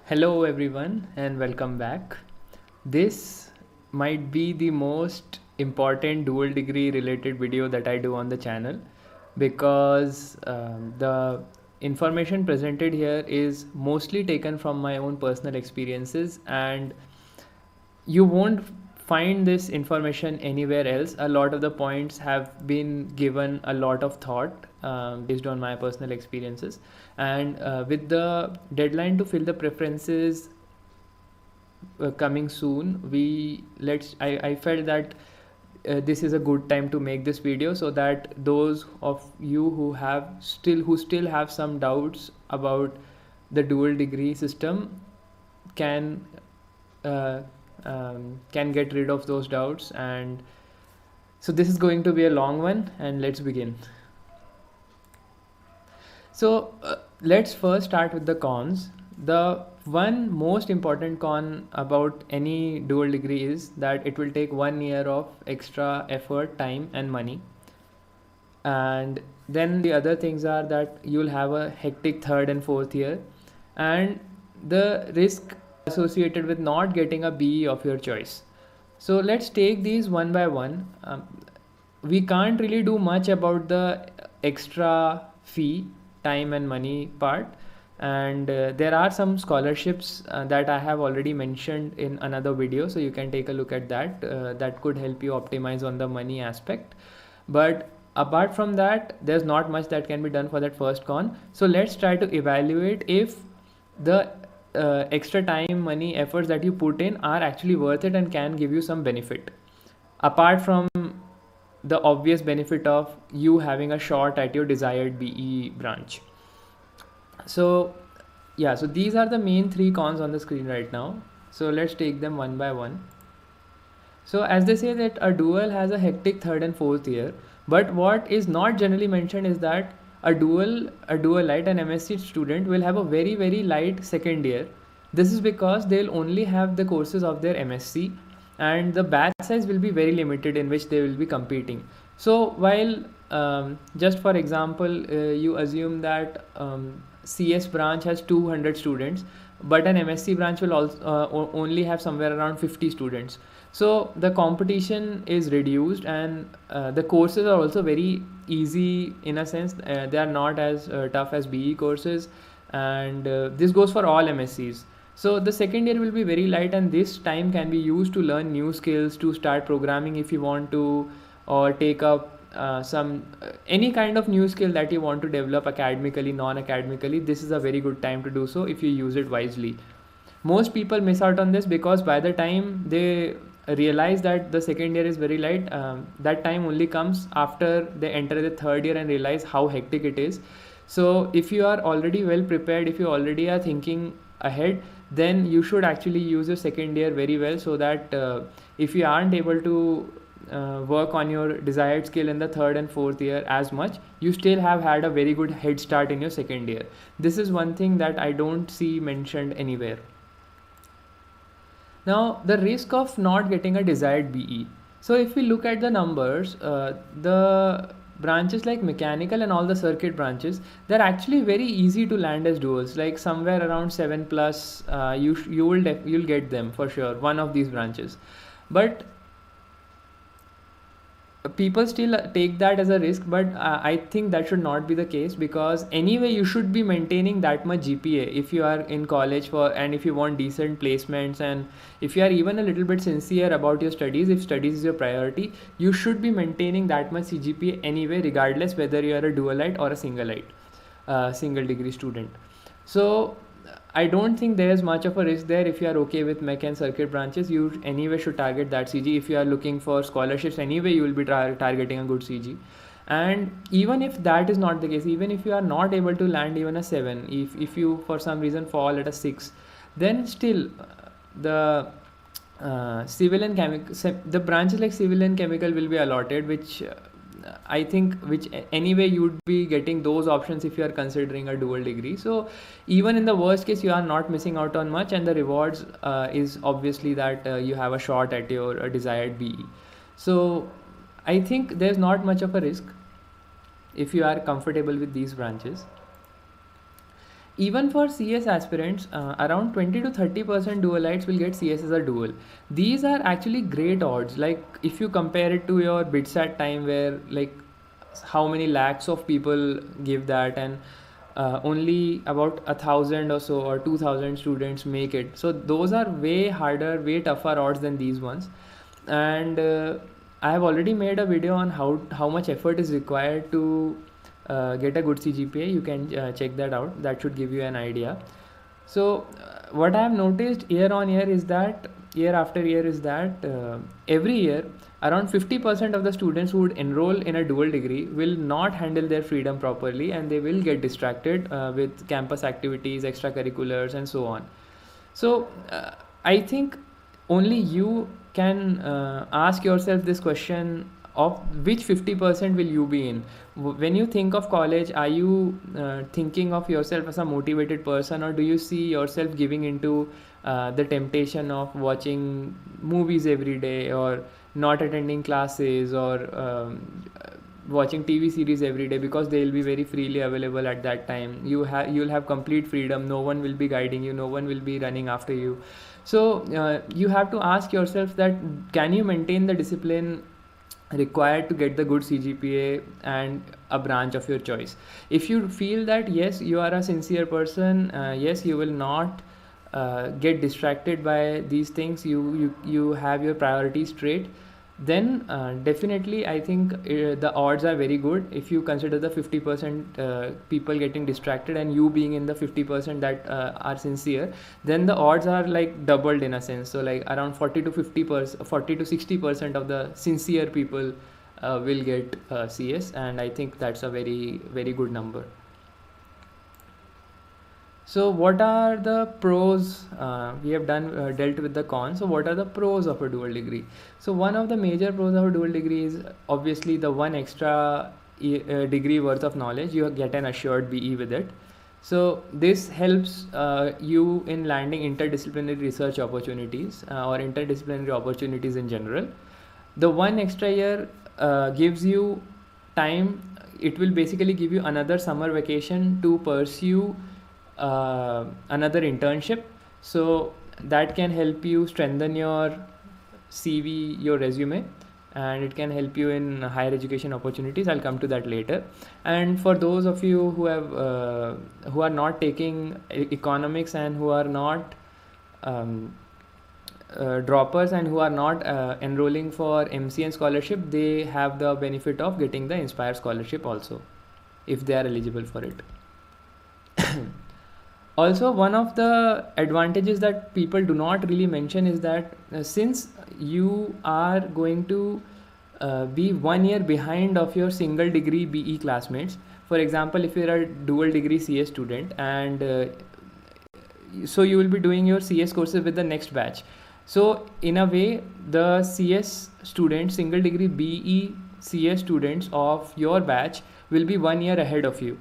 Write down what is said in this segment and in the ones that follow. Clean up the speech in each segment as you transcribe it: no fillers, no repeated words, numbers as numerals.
Hello, everyone, and welcome back. This might be the most important dual degree related video that I do on the channel because the information presented here is mostly taken from my own personal experiences, and you won't find this information anywhere else. A lot of the points have been given a lot of thought based on my personal experiences, and with the deadline to fill the preferences coming soon, I felt that this is a good time to make this video so that those of you who still have some doubts about the dual degree system can can get rid of those doubts. And so this is going to be a long one, and let's begin. So let's first start with the cons. The one most important con about any dual degree is that it will take 1 year of extra effort, time, and money. And then the other things are that you'll have a hectic third and fourth year, and the risk associated with not getting a BE of your choice. So let's take these one by one. We can't really do much about the extra fee, time, and money part. And there are some scholarships that I have already mentioned in another video, so you can take a look at that. That could help you optimize on the money aspect. But apart from that, there's not much that can be done for that first con. So let's try to evaluate if the extra time, money, efforts that you put in are actually worth it and can give you some benefit apart from the obvious benefit of you having a shot at your desired BE branch. So yeah, so these are the main three cons on the screen right now. So let's take them one by one. So as they say that a dual has a hectic third and fourth year, but what is not generally mentioned is that a dual light, an MSc student will have a very light second year. This is because they'll only have the courses of their MSc, and the batch size will be very limited in which they will be competing. So while just for example, you assume that CS branch has 200 students, but an MSc branch will also only have somewhere around 50 students. So the competition is reduced, and the courses are also very easy in a sense. They are not as tough as BE courses, and this goes for all MScs. So the second year will be very light, and this time can be used to learn new skills, to start programming if you want to, or take up some any kind of new skill that you want to develop academically, non-academically. This is a very good time to do so if you use it wisely. Most people miss out on this because by the time they realize that the second year is very light, that time only comes after they enter the third year and realize how hectic it is. So if you are already well prepared, if you already are thinking ahead, then you should actually use your second year very well, so that if you aren't able to work on your desired skill in the third and fourth year as much, you still have had a very good head start in your second year. This is one thing that I don't see mentioned anywhere. Now, the risk of not getting a desired BE. So if we look at the numbers, the branches like mechanical and all the circuit branches, they're actually very easy to land as duals. Like somewhere around 7 plus, you'll get them for sure, one of these branches. But people still take that as a risk, but I think that should not be the case, because anyway you should be maintaining that much GPA if you are in college for, and if you want decent placements, and if you are even a little bit sincere about your studies, if studies is your priority, you should be maintaining that much CGPA anyway, regardless whether you are a dualite or a single degree student. So I don't think there is much of a risk there. If you are okay with mech and circuit branches, you anyway should target that CG. If you are looking for scholarships, anyway you will be targeting a good CG. And even if that is not the case, even if you are not able to land even a 7, if you for some reason fall at a 6, then still the civil and chemical, the branches like civil and chemical will be allotted, which I think, which anyway you would be getting those options if you are considering a dual degree. So even in the worst case, you are not missing out on much, and the rewards is obviously that you have a shot at your desired BE. So I think there's not much of a risk if you are comfortable with these branches. Even for CS aspirants, around 20 to 30% dualites will get CS as a dual. These are actually great odds. Like if you compare it to your BITSAT time, where like how many lakhs of people give that, and only about 1,000 or so or 2,000 students make it. So those are way harder, way tougher odds than these ones. And I have already made a video on how much effort is required to get a good CGPA. You can check that out. That should give you an idea. So what I have noticed year on year is that year after year is that every year around 50% of the students who would enroll in a dual degree will not handle their freedom properly, and they will get distracted with campus activities, extracurriculars, and so on. So I think only you can ask yourself this question of which 50% will you be in. When you think of college, are you thinking of yourself as a motivated person, or do you see yourself giving into the temptation of watching movies every day, or not attending classes, or watching TV series every day because they will be very freely available at that time? You'll have complete freedom. No one will be guiding you. No one will be running after you. So you have to ask yourself that can you maintain the discipline required to get the good CGPA and a branch of your choice. If you feel that yes, you are a sincere person, yes, you will not get distracted by these things, you have your priorities straight, then definitely I think the odds are very good. If you consider the 50% people getting distracted and you being in the 50% that are sincere, then the odds are like doubled in a sense. So like around 40 to 50%, 40 to 60% of the sincere people will get CS, and I think that's a very very good number. So what are the pros? We have dealt with the cons. So what are the pros of a dual degree? So one of the major pros of a dual degree is obviously the one extra degree worth of knowledge. You get an assured BE with it. So this helps you in landing interdisciplinary research opportunities or interdisciplinary opportunities in general. The one extra year gives you time. It will basically give you another summer vacation to pursue another internship. So that can help you strengthen your CV, your resume, and it can help you in higher education opportunities. I'll come to that later. And for those of you who are not taking economics and who are not droppers and who are not enrolling for MCN scholarship, they have the benefit of getting the Inspire scholarship also if they are eligible for it. Also, one of the advantages that people do not really mention is that since you are going to be 1 year behind of your single degree BE classmates. For example, if you're a dual degree CS student, and so you will be doing your CS courses with the next batch. So in a way, the CS students, single degree BE CS students of your batch will be 1 year ahead of you,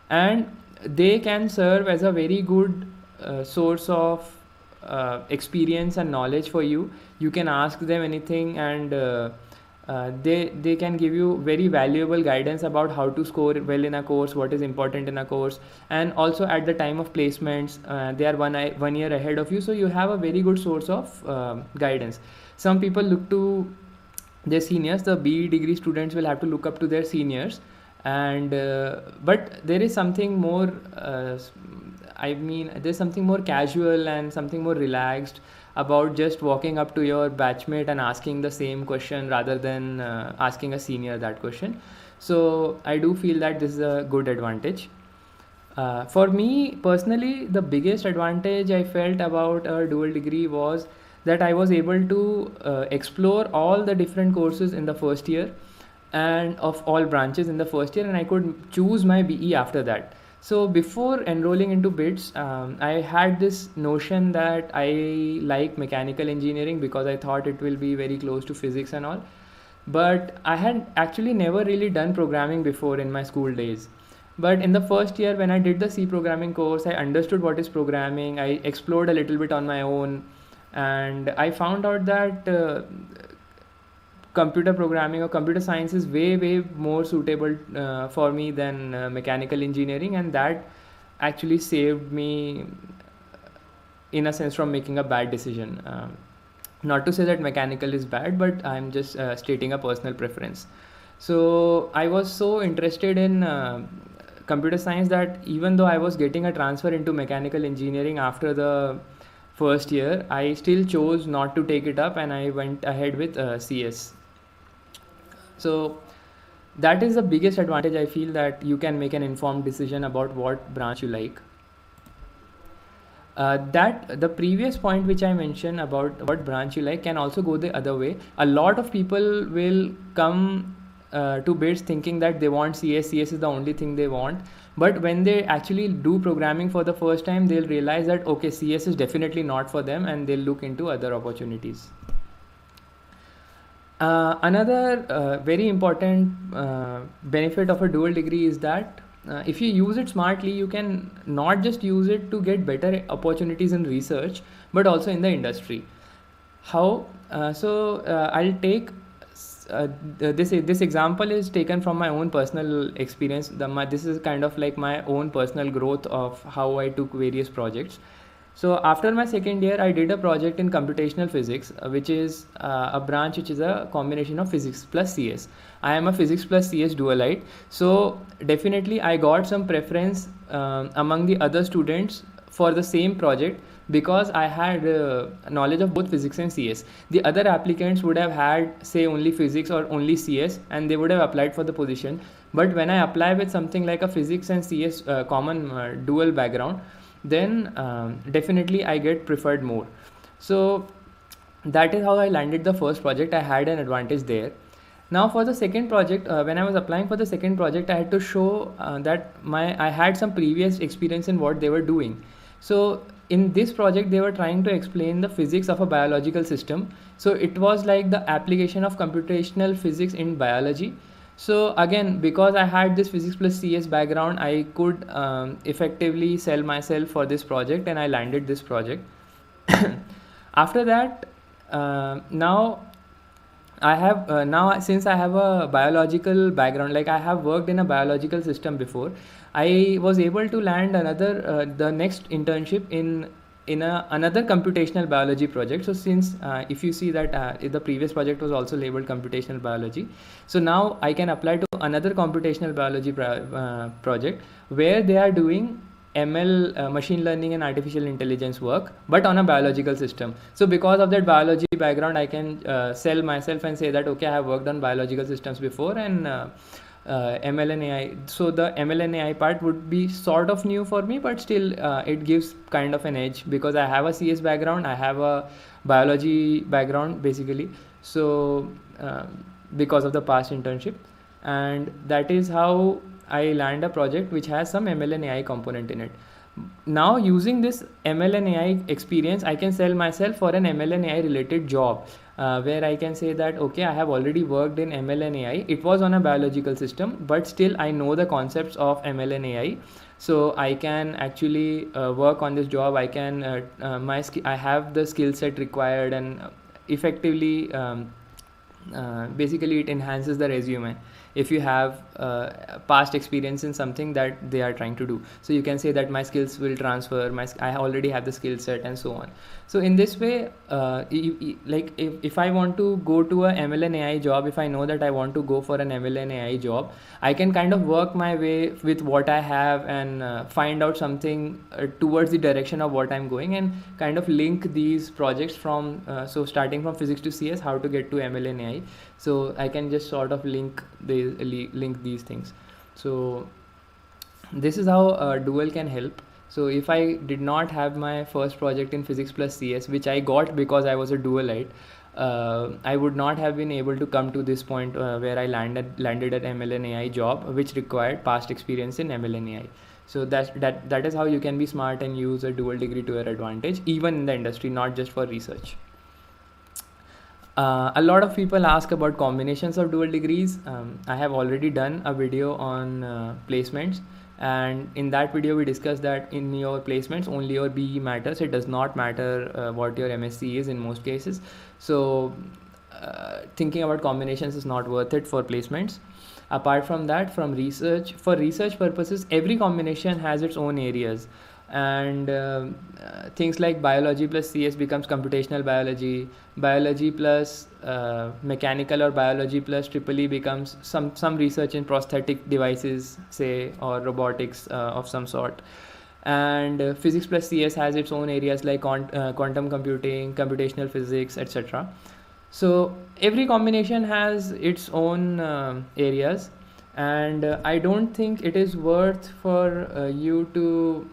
and they can serve as a very good source of experience and knowledge for you. You can ask them anything, and they can give you very valuable guidance about how to score well in a course, what is important in a course, and also at the time of placements they are 1 year ahead of you, so you have a very good source of guidance. Some people look to their seniors. The BE degree students will have to look up to their seniors, and but there is something more there's something more casual and something more relaxed about just walking up to your batchmate and asking the same question rather than asking a senior that question. So I do feel that this is a good advantage. For me personally, the biggest advantage I felt about a dual degree was that I was able to explore all the different courses in the first year and of all branches in the first year, and I could choose my BE after that. So before enrolling into BITS, I had this notion that I like mechanical engineering because I thought it will be very close to physics and all. But I had actually never really done programming before in my school days. But in the first year, when I did the C programming course, I understood what is programming. I explored a little bit on my own, and I found out that computer programming or computer science is way more suitable for me than mechanical engineering, and that actually saved me in a sense from making a bad decision. Not to say that mechanical is bad, but I'm just stating a personal preference. So I was so interested in computer science that even though I was getting a transfer into mechanical engineering after the first year, I still chose not to take it up and I went ahead with CS. So that is the biggest advantage I feel, that you can make an informed decision about what branch you like. That the previous point which I mentioned about what branch you like can also go the other way. A lot of people will come to BITS thinking that they want CS. CS is the only thing they want. But when they actually do programming for the first time, they'll realize that okay, CS is definitely not for them, and they'll look into other opportunities. Another very important benefit of a dual degree is that if you use it smartly, you can not just use it to get better opportunities in research, but also in the industry. How? I'll take this example is taken from my own personal experience. This is kind of like my own personal growth of how I took various projects. So after my second year, I did a project in computational physics, which is a branch which is a combination of physics plus CS. I am a physics plus CS dualite. So definitely I got some preference among the other students for the same project because I had knowledge of both physics and CS. The other applicants would have had say only physics or only CS and they would have applied for the position. But when I apply with something like a physics and CS common dual background, then definitely I get preferred more. So that is how I landed the first project. I had an advantage there. Now for the second project, when I was applying for the second project, I had to show that I had some previous experience in what they were doing. So in this project, they were trying to explain the physics of a biological system. So it was like the application of computational physics in biology. So again, because I had this physics plus CS background, I could effectively sell myself for this project, and I landed this project. After that, now I have since I have a biological background, like I have worked in a biological system before, I was able to land another the next internship in another computational biology project. So since if you see that the previous project was also labeled computational biology, so now I can apply to another computational biology project where they are doing ML, machine learning and artificial intelligence work, but on a biological system. So because of that biology background, I can sell myself and say that okay, I have worked on biological systems before, and ML and AI. So the ML and AI part would be sort of new for me, but still it gives kind of an edge because I have a CS background, I have a biology background basically. So because of the past internship, and that is how I land a project which has some ML and AI component in it. Now using this ML and AI experience, I can sell myself for an ML and AI related job where I can say that okay, I have already worked in ML and AI. It was on a biological system, but still I know the concepts of ML and AI. So I can actually work on this job. I can I have the skill set required, and effectively basically it enhances the resume if you have past experience in something that they are trying to do. So you can say that my skills will transfer, I already have the skill set, and so on. So in this way, like if I want to go to a ML and AI job, if I know that I want to go for an ML and AI job, I can kind of work my way with what I have and find out something towards the direction of what I'm going, and kind of link these projects from so starting from physics to CS, how to get to ML and AI. So I can just sort of link these things. So this is how dual can help. So if I did not have my first project in physics plus CS, which I got because I was a dualite, I would not have been able to come to this point where I landed at ML and AI job, which required past experience in ML and AI. So that is how you can be smart and use a dual degree to your advantage, even in the industry, not just for research. A lot of people ask about combinations of dual degrees. I have already done a video on placements, and in that video we discussed that in your placements only your BE matters. It does not matter what your MSc is in most cases. So thinking about combinations is not worth it for placements. Apart from that, for research purposes, every combination has its own areas, and things like biology plus CS becomes computational biology, biology plus mechanical or biology plus triple E becomes some research in prosthetic devices, say, or robotics of some sort. And physics plus CS has its own areas like quantum computing, computational physics, etc. So every combination has its own areas, and I don't think it is worth for you to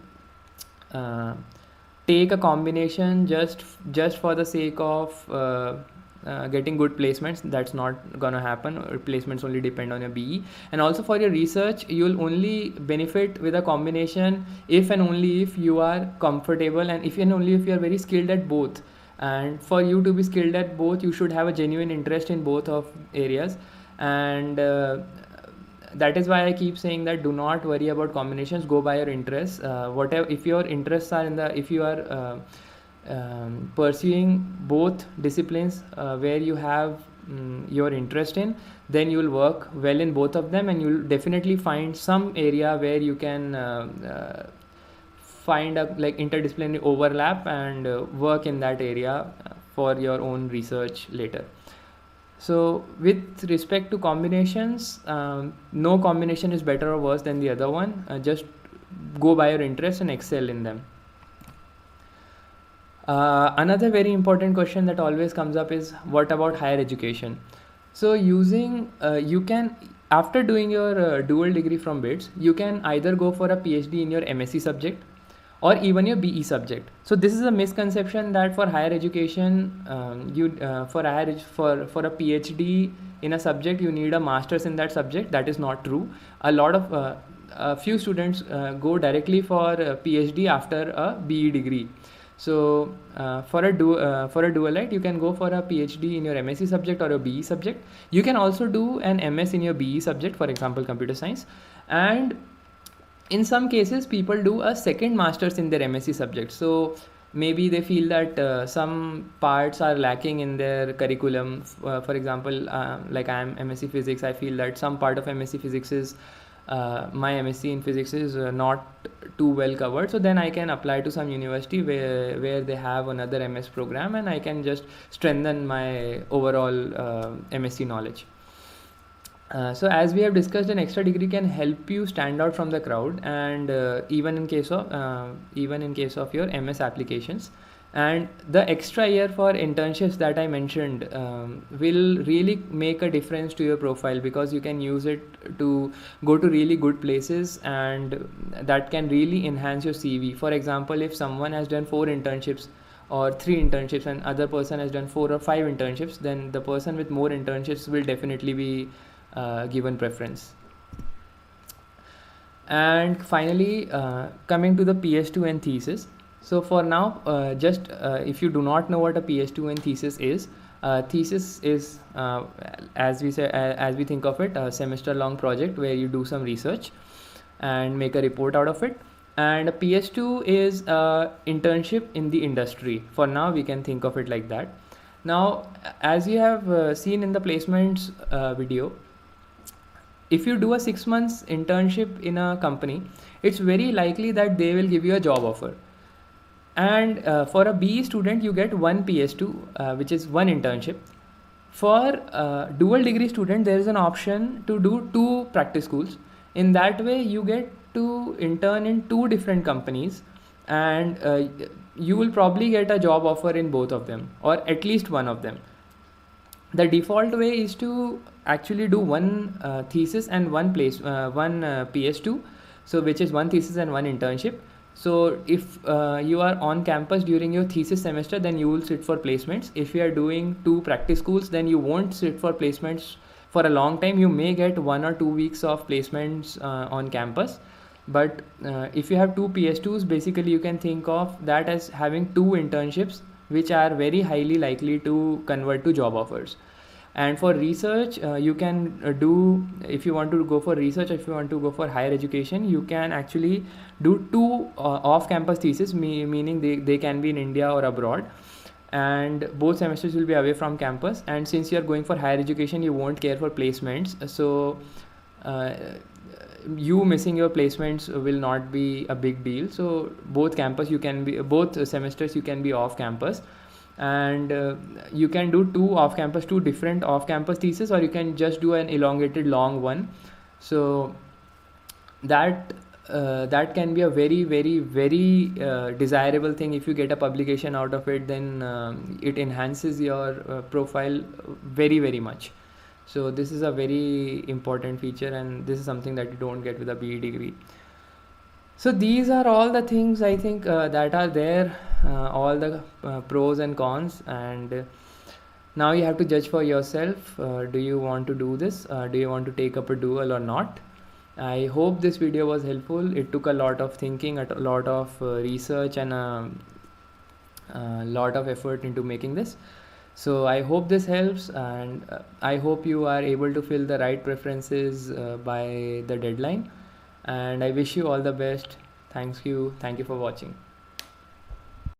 take a combination just for the sake of getting good placements. That's not gonna happen. Placements only depend on your BE. And also for your research, you'll only benefit with a combination if and only if you are comfortable, and if and only if you are very skilled at both. And for you to be skilled at both, you should have a genuine interest in both of areas. And that is why I keep saying that do not worry about combinations, go by your interests. Whatever, if your interests are if you are pursuing both disciplines where you have your interest in, then you will work well in both of them, and you'll definitely find some area where you can find a like interdisciplinary overlap and work in that area for your own research later. So with respect to combinations, no combination is better or worse than the other one. Just go by your interest and excel in them. Another very important question that always comes up is, what about higher education? So you can, after doing your dual degree from BITS, you can either go for a PhD in your MSc subject or even your BE subject. So this is a misconception that for higher education, for a PhD in a subject you need a master's in that subject. That is not true. A few students go directly for a PhD after a BE degree. So for a dualite, you can go for a PhD in your MSc subject or your BE subject. You can also do an MS in your BE subject, for example computer science, and in some cases people do a second master's in their MSc subject. So maybe they feel that some parts are lacking in their curriculum. For example, like I am MSc physics, I feel that some part of MSc physics is my MSc in physics is not too well covered. So then I can apply to some university where they have another MS program, and I can just strengthen my overall MSc knowledge. So as we have discussed, an extra degree can help you stand out from the crowd, and even in case of your MS applications. And the extra year for internships that I mentioned will really make a difference to your profile, because you can use it to go to really good places, and that can really enhance your CV. For example, if someone has done 4 internships or 3 internships and other person has done 4 or 5 internships, then the person with more internships will definitely be given preference. And finally, coming to the PS2 and thesis. So for now, if you do not know what a PS2 and thesis is, thesis is as we think of it, a semester-long project where you do some research and make a report out of it. And a PS2 is internship in the industry. For now, we can think of it like that. Now, as you have seen in the placements video, if you do a 6 months internship in a company, it's very likely that they will give you a job offer. And for a BE student, you get 1 PS2, which is 1 internship. For a dual degree student, there is an option to do 2 practice schools. In that way, you get to intern in 2 different companies, and you will probably get a job offer in both of them, or at least one of them. The default way is to actually do 1 thesis and 1 PS2, so which is 1 thesis and 1 internship. So if you are on campus during your thesis semester, then you will sit for placements. If you are doing 2 practice schools, then you won't sit for placements for a long time. You may get 1 or 2 weeks of placements on campus. But if you have 2 PS2s, basically you can think of that as having 2 internships, which are very highly likely to convert to job offers. And for research, you can do, if you want to go for research, if you want to go for higher education, you can actually do 2 off-campus thesis, meaning they can be in India or abroad, and both semesters will be away from campus. And since you are going for higher education, you won't care for placements, so uh, you missing your placements will not be a big deal. So both semesters you can be off campus, and you can do two different off campus thesis, or you can just do an elongated long one. So that can be a very very very desirable thing. If you get a publication out of it, then it enhances your profile very very much. So this is a very important feature, and this is something that you don't get with a BE degree. So these are all the things I think that are there, all the pros and cons, and now you have to judge for yourself. Do you want to do this? Do you want to take up a dual or not? I hope this video was helpful. It took a lot of thinking, a lot of research, and a lot of effort into making this. So I hope this helps, and I hope you are able to fill the right preferences by the deadline. And I wish you all the best. Thank you for watching.